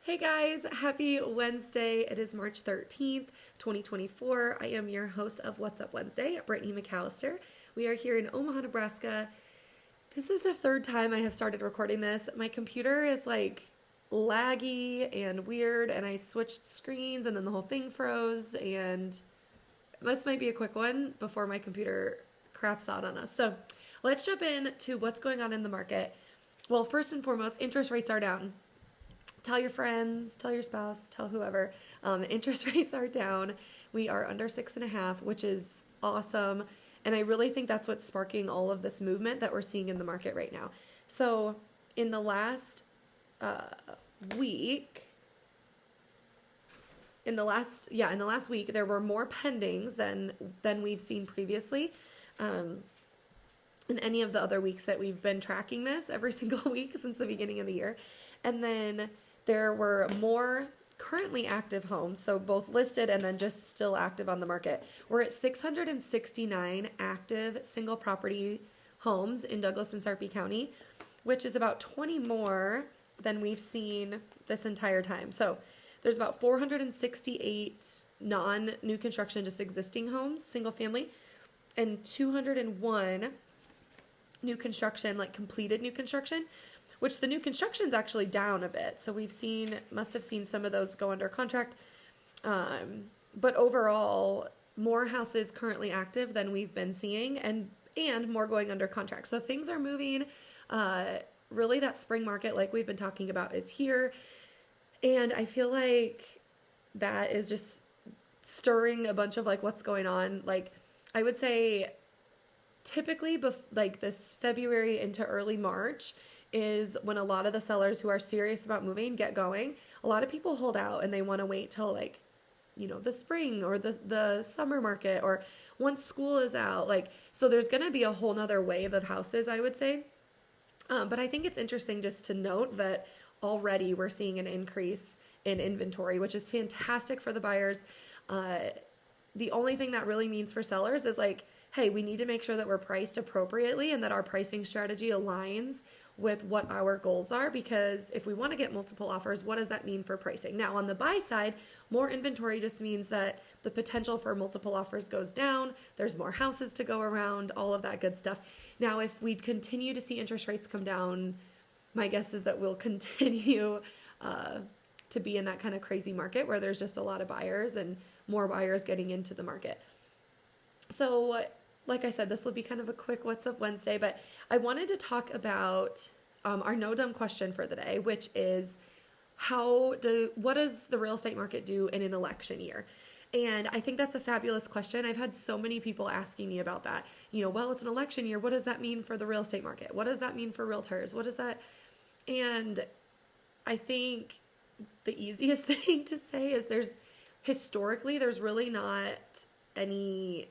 Hey guys, happy Wednesday. It is March 13th, 2024. I am your host of What's Up Wednesday, Brittany McAllister. We are here in Omaha, Nebraska. This is the third time I have started recording this. My computer is like laggy and weird, and I switched screens and then the whole thing froze, and this might be a quick one before my computer craps out on us. So let's jump in to what's going on in the market. Well, first and foremost, interest rates are down. Tell your friends, tell your spouse, tell whoever. Interest rates are down. We are under 6.5, which is awesome. And I really think that's what's sparking all of this movement that we're seeing in the market right now. So in the last week, in the last week, there were more pendings than we've seen previously. In any of the other weeks that we've been tracking this every single week since the beginning of the year. And then there were more currently active homes, so both listed and then just still active on the market. We're at 669 active single property homes in Douglas and Sarpy County, which is about 20 more than we've seen this entire time. So there's about 468 non-new construction, just existing homes, single family, and 201 new construction, like completed new construction, which the new construction's actually down a bit. So must have seen some of those go under contract. But overall, more houses currently active than we've been seeing, and more going under contract. So things are moving. Really, that spring market, like we've been talking about, is here. And I feel like that is just stirring a bunch of like what's going on. Like I would say typically like this February into early March is when a lot of the sellers who are serious about moving get going. A lot of people hold out and they want to wait till like, the spring or the summer market or once school is out. Like, so there's going to be a whole nother wave of houses, I would say. But I think it's interesting just to note that already we're seeing an increase in inventory, which is fantastic for the buyers. The only thing that really means for sellers is like, hey, we need to make sure that we're priced appropriately and that our pricing strategy aligns with what our goals are, because if we want to get multiple offers, what does that mean for pricing? Now, on the buy side, more inventory just means that the potential for multiple offers goes down, there's more houses to go around, all of that good stuff. Now, if we continue to see interest rates come down, my guess is that we'll continue to be in that kind of crazy market where there's just a lot of buyers and more buyers getting into the market. So like I said, this will be kind of a quick What's Up Wednesday, but I wanted to talk about our no dumb question for the day, which is what does the real estate market do in an election year? And I think that's a fabulous question. I've had so many people asking me about that. Well, it's an election year. What does that mean for the real estate market? What does that mean for realtors? What does that? And I think the easiest thing to say is historically, there's really not any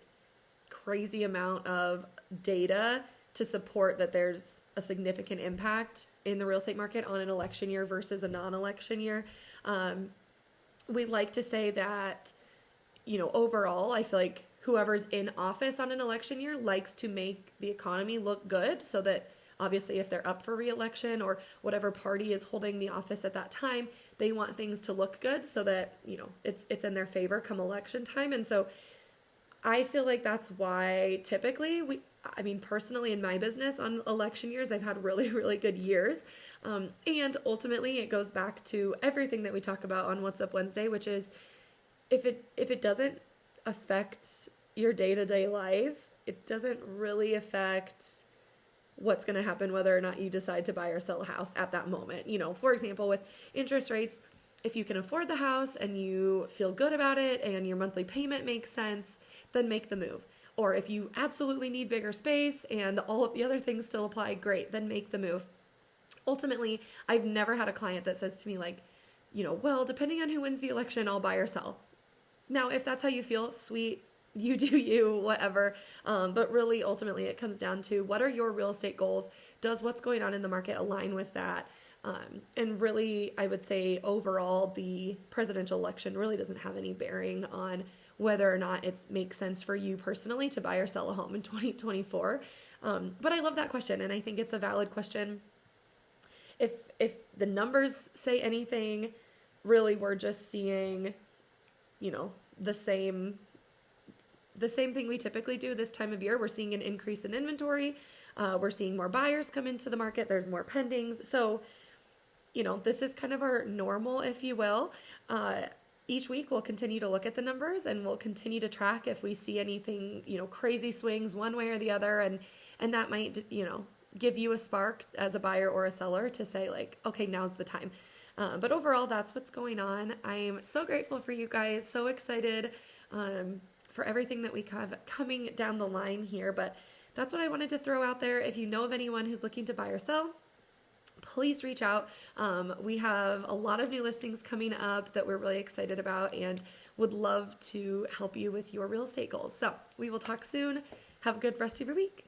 crazy amount of data to support that there's a significant impact in the real estate market on an election year versus a non-election year. We like to say that, overall, I feel like whoever's in office on an election year likes to make the economy look good, so that obviously if they're up for re-election or whatever party is holding the office at that time, they want things to look good so that, it's in their favor come election time. And so I feel like that's why typically personally in my business on election years, I've had really, really good years. And ultimately it goes back to everything that we talk about on What's Up Wednesday, which is if it doesn't affect your day-to-day life, it doesn't really affect what's going to happen whether or not you decide to buy or sell a house at that moment. For example, with interest rates, if you can afford the house and you feel good about it and your monthly payment makes sense, then make the move. Or if you absolutely need bigger space and all of the other things still apply, great, then make the move. Ultimately, I've never had a client that says to me like, well, depending on who wins the election, I'll buy or sell. Now, if that's how you feel, sweet, you do you, whatever. But really, ultimately, it comes down to what are your real estate goals? Does what's going on in the market align with that? And really, I would say overall, the presidential election really doesn't have any bearing on whether or not it makes sense for you personally to buy or sell a home in 2024. But I love that question, and I think it's a valid question. If the numbers say anything, really we're just seeing, the same thing we typically do this time of year. We're seeing an increase in inventory. We're seeing more buyers come into the market. There's more pendings. So, this is kind of our normal, if you will. Each week we'll continue to look at the numbers and we'll continue to track if we see anything, crazy swings one way or the other. And that might, give you a spark as a buyer or a seller to say like, okay, now's the time. But overall, that's what's going on. I'm so grateful for you guys. So excited for everything that we have coming down the line here. But that's what I wanted to throw out there. If you know of anyone who's looking to buy or sell, please reach out. We have a lot of new listings coming up that we're really excited about and would love to help you with your real estate goals. So we will talk soon. Have a good rest of your week.